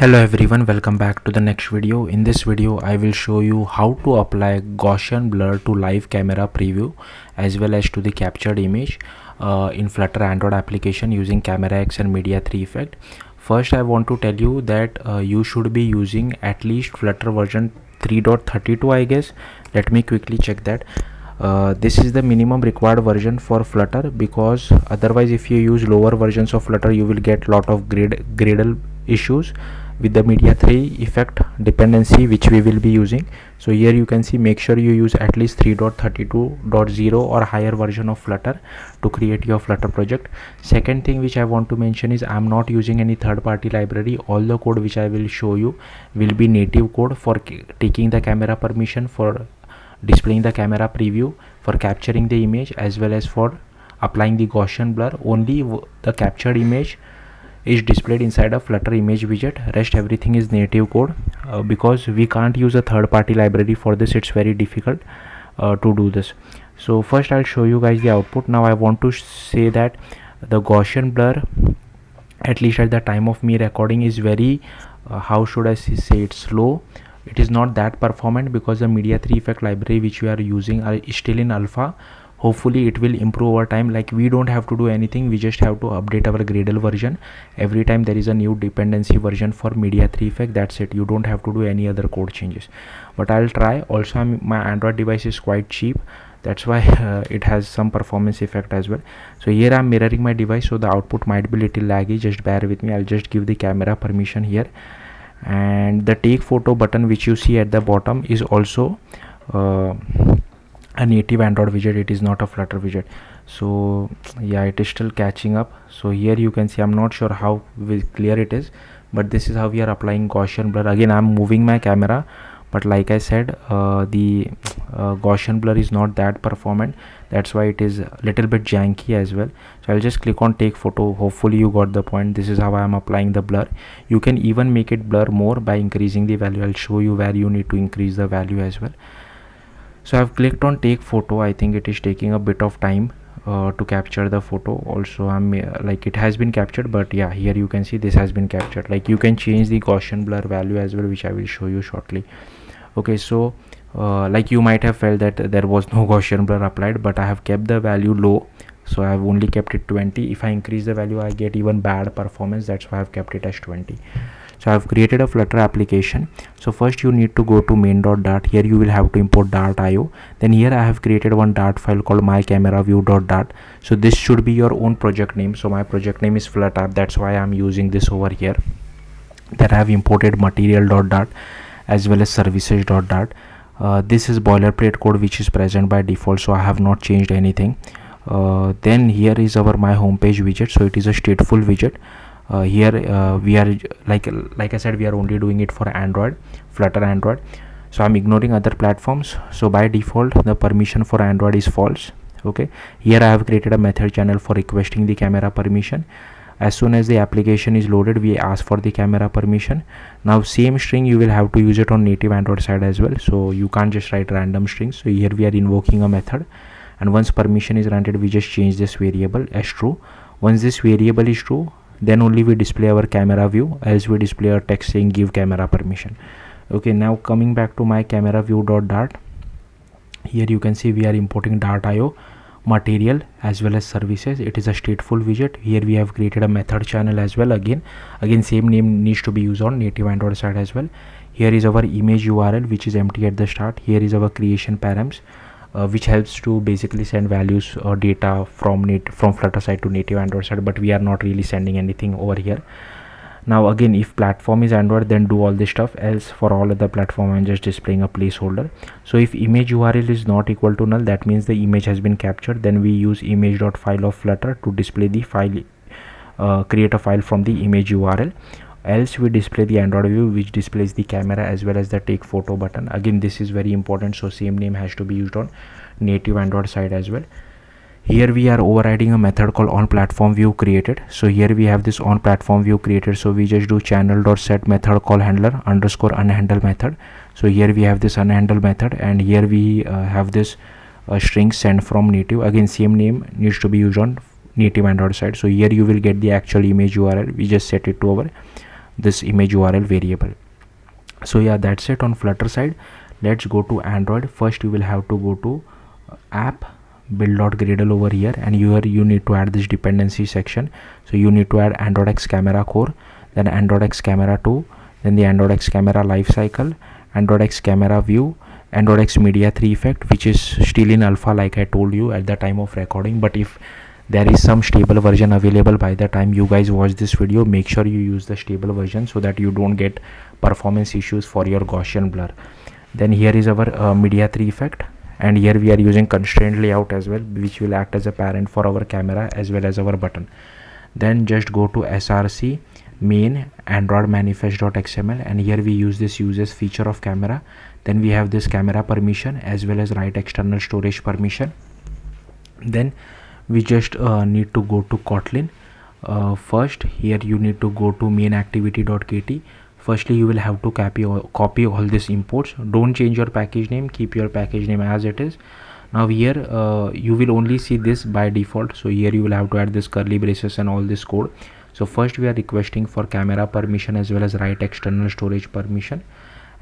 Hello everyone, welcome back to the next video. In this video I will show you how to apply Gaussian blur to live camera preview as well as to the captured image in Flutter Android application using CameraX and Media 3 effect. First I want to tell you that you should be using at least Flutter version 3.32 I guess. Let me quickly check that. This is the minimum required version for Flutter, because otherwise if you use lower versions of Flutter you will get lot of Gradle issues with the Media 3 effect dependency which we will be using. So here you can see, make sure you use at least 3.32.0 or higher version of Flutter to create your Flutter project. Second thing which I want to mention is I am not using any third-party library. All the code which I will show you will be native code for taking the camera permission, for displaying the camera preview, for capturing the image, as well as for applying the Gaussian blur. Only the captured image is displayed inside a Flutter image widget. Rest everything is native code, because we can't use a third-party library for this. It's very difficult to do this. So first I'll show you guys the output. Now I want to say that the Gaussian blur, at least at the time of me recording, is very how should I say it, slow. It is not that performant because the Media 3 effect library which we are using are still in alpha. Hopefully it will improve over time. Like, we don't have to do anything, we just have to update our Gradle version every time there is a new dependency version for Media 3 effect. That's it, you don't have to do any other code changes. But I'll try. Also my Android device is quite cheap, that's why it has some performance effect as well. So here I'm mirroring my device, so the output might be little laggy, just bear with me. I'll just give the camera permission here, and the take photo button which you see at the bottom is also a native Android widget. It is not a Flutter widget. So yeah, it is still catching up. So here you can see, I'm not sure how clear it is, but this is how we are applying Gaussian blur. Again, I'm moving my camera, but like I said, the Gaussian blur is not that performant. That's why it is a little bit janky as well. So I'll just click on take photo. Hopefully you got the point. This is how I am applying the blur. You can even make it blur more by increasing the value. I'll show you where you need to increase the value as well. So I've clicked on take photo. I think it is taking a bit of time to capture the photo. Also I'm like, it has been captured, but yeah, here you can see this has been captured. Like, you can change the Gaussian blur value as well, which I will show you shortly. Okay, so like, you might have felt that there was no Gaussian blur applied, but I have kept the value low, so I have only kept it 20. If I increase the value I get even bad performance, that's why I have kept it as 20. So I have created a Flutter application. So first you need to go to main.dart. Here you will have to import dart.io. Then here I have created one dart file called mycameraview.dart. So this should be your own project name. So my project name is Flutter, that's why I am using this over here. Then I have imported material.dart as well as services.dart. This is boilerplate code which is present by default, so I have not changed anything. Then here is our my homepage widget. So it is a stateful widget. Here we are like I said, we are only doing it for Android, Flutter Android. So I'm ignoring other platforms. So by default the permission for Android is false. Okay, here I have created a method channel for requesting the camera permission. As soon as the application is loaded, we ask for the camera permission. Now same string you will have to use it on native Android side as well, so you can't just write random strings. So here we are invoking a method, and once permission is granted, we just change this variable as true. Once this variable is true, then only we display our camera view, else we display a text saying give camera permission. Okay, now coming back to my cameraview.dart, here you can see we are importing dart.io, material as well as services. It is a stateful widget. Here we have created a method channel as well. Again same name needs to be used on native Android side as well. Here is our image URL which is empty at the start. Here is our creation params, which helps to basically send values or data from Flutter side to native Android side, but we are not really sending anything over here. Now again, if platform is Android, then do all this stuff, else for all other platform I'm just displaying a placeholder. So if image URL is not equal to null, that means the image has been captured. Then we use image.file of Flutter to display the file, create a file from the image URL. Else we display the Android view which displays the camera as well as the take photo button. Again, this is very important, so same name has to be used on native Android side as well. Here we are overriding a method called onPlatformView created. So here we have this onPlatformView created, so we just do channel.set method call handler underscore unhandle method. So here we have this unhandle method, and here we have this string send from native. Again, same name needs to be used on native Android side. So here you will get the actual image URL. We just set it to our this image URL variable. So yeah, that's it on Flutter side. Let's go to Android. First you will have to go to app build.gradle over here, and here you need to add this dependency section. So you need to add Android X camera core, then Android X camera 2, then the Android X camera lifecycle, Android X camera view, Android X media 3 effect, which is still in alpha like I told you at the time of recording, but if there is some stable version available by the time you guys watch this video, make sure you use the stable version so that you don't get performance issues for your Gaussian blur. Then here is our media 3 effect, and here we are using constraint layout as well, which will act as a parent for our camera as well as our button. Then just go to src main android manifest.xml, and here we use this uses feature of camera. Then we have this camera permission as well as write external storage permission. Then we just need to go to kotlin. First here you need to go to main activity.kt. Firstly you will have to copy all these imports. Don't change your package name, keep your package name as it is. Now here you will only see this by default, so here you will have to add this curly braces and all this code. So first we are requesting for camera permission as well as write external storage permission,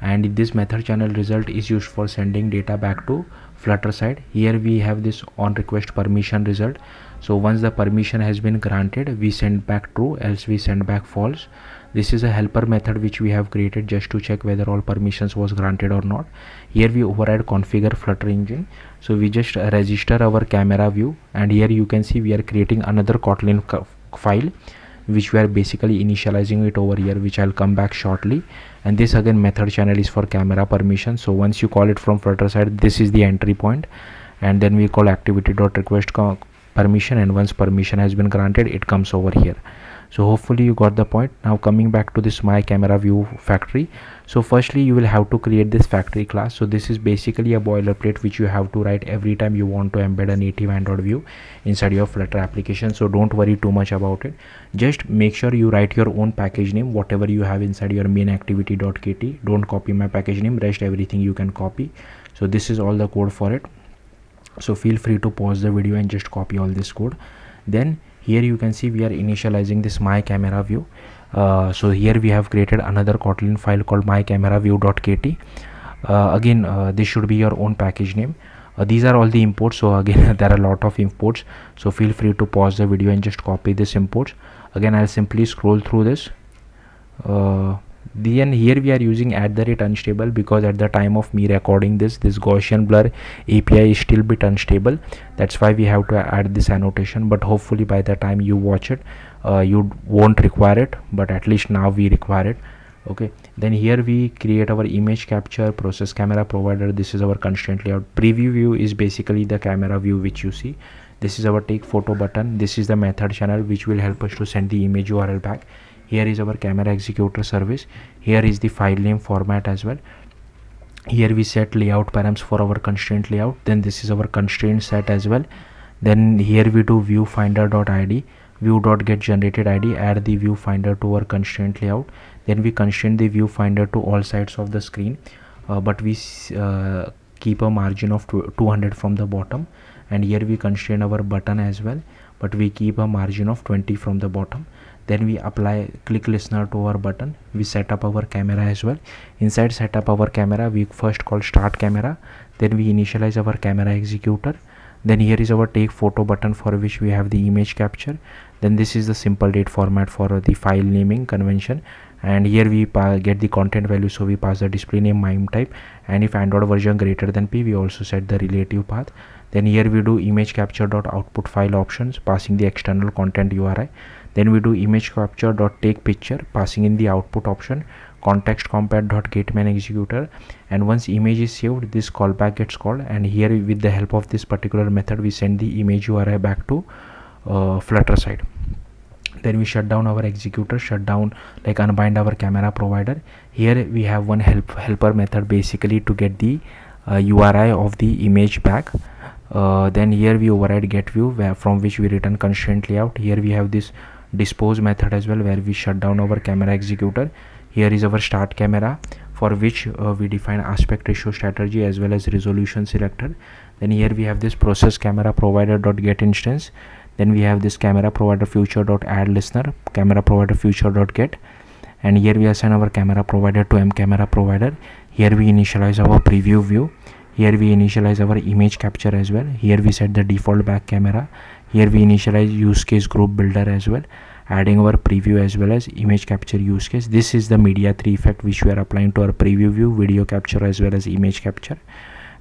and this method channel result is used for sending data back to Flutter side. Here we have this on request permission result. So once the permission has been granted, we send back true, else we send back false. This is a helper method which we have created just to check whether all permissions was granted or not. Here we override configure Flutter engine. So we just register our camera view, and here you can see we are creating another kotlin file which we are basically initializing it over here, which I'll come back shortly. And this again method channel is for camera permission. So once you call it from Flutter side, this is the entry point, and then we call activity.request permission, and once permission has been granted, it comes over here. So hopefully you got the point. Now coming back to this my camera view factory. So firstly you will have to create this factory class. So this is basically a boilerplate which you have to write every time you want to embed a native Android view inside your Flutter application. So don't worry too much about it. Just make sure you write your own package name, whatever you have inside your main activity.kt. Don't copy my package name, rest everything you can copy. So this is all the code for it. So feel free to pause the video and just copy all this code. Then here you can see we are initializing this my camera view. So here we have created another kotlin file called mycameraview.kt. Again this should be your own package name. These are all the imports. So again there are a lot of imports, so feel free to pause the video and just copy this imports. Again I'll simply scroll through this. Then here we are using @unstable because at the time of me recording this Gaussian blur API is still bit unstable. That's why we have to add this annotation, but hopefully by the time you watch it you won't require it, but at least now we require it. Okay, then here we create our image capture process camera provider. This is our constraint layout. Preview view is basically the camera view which you see. This is our take photo button. This is the method channel which will help us to send the image URL back. Here is our camera executor service. Here is the file name format as well. Here we set layout params for our constraint layout. Then this is our constraint set as well. Then here we do viewfinder.id, view.getGenerated.id, add the viewfinder to our constraint layout. Then we constrain the viewfinder to all sides of the screen, but we keep a margin of 200 from the bottom. And here we constrain our button as well, but we keep a margin of 20 from the bottom. Then we apply click listener to our button. We set up our camera as well. Inside set up our camera, we first call start camera. Then we initialize our camera executor. Then here is our take photo button for which we have the image capture. Then this is the simple date format for the file naming convention. And here we get the content value, so we pass the display name mime type, and if Android version greater than P, we also set the relative path. Then here we do image capture.output file options, passing the external content URI. Then we do image capture.take picture, passing in the output option, context compat.getMain executor, and once image is saved, this callback gets called, and here with the help of this particular method we send the image URI back to Flutter side. Then we shut down our executor, shut down like unbind our camera provider. Here we have one helper method basically to get the URI of the image back. Then here we override get view, from which we return constraint layout. Here we have this dispose method as well, where we shut down our camera executor. Here is our start camera, for which we define aspect ratio strategy as well as resolution selector. Then here we have this process camera provider.get instance. Then we have this camera provider future.add listener, camera provider future.get, and here we assign our camera provider to mCamera provider. Here we initialize our preview view. Here we initialize our image capture as well. Here we set the default back camera. Here we initialize use case group builder as well, adding our preview as well as image capture use case. This is the media 3 effect which we are applying to our preview view, video capture as well as image capture.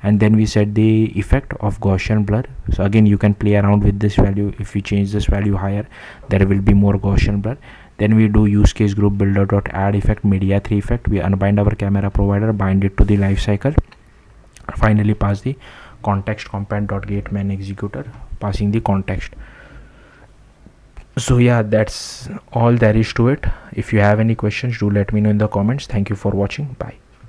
And then we set the effect of Gaussian blur. So again, you can play around with this value. If we change this value higher, there will be more Gaussian blur. Then we do use case group builder dot add effect, media 3 effect. We unbind our camera provider, bind it to the lifecycle. Finally pass the context compat.get main executor, passing the context. So yeah, that's all there is to it. If you have any questions, do let me know in the comments. Thank you for watching. Bye.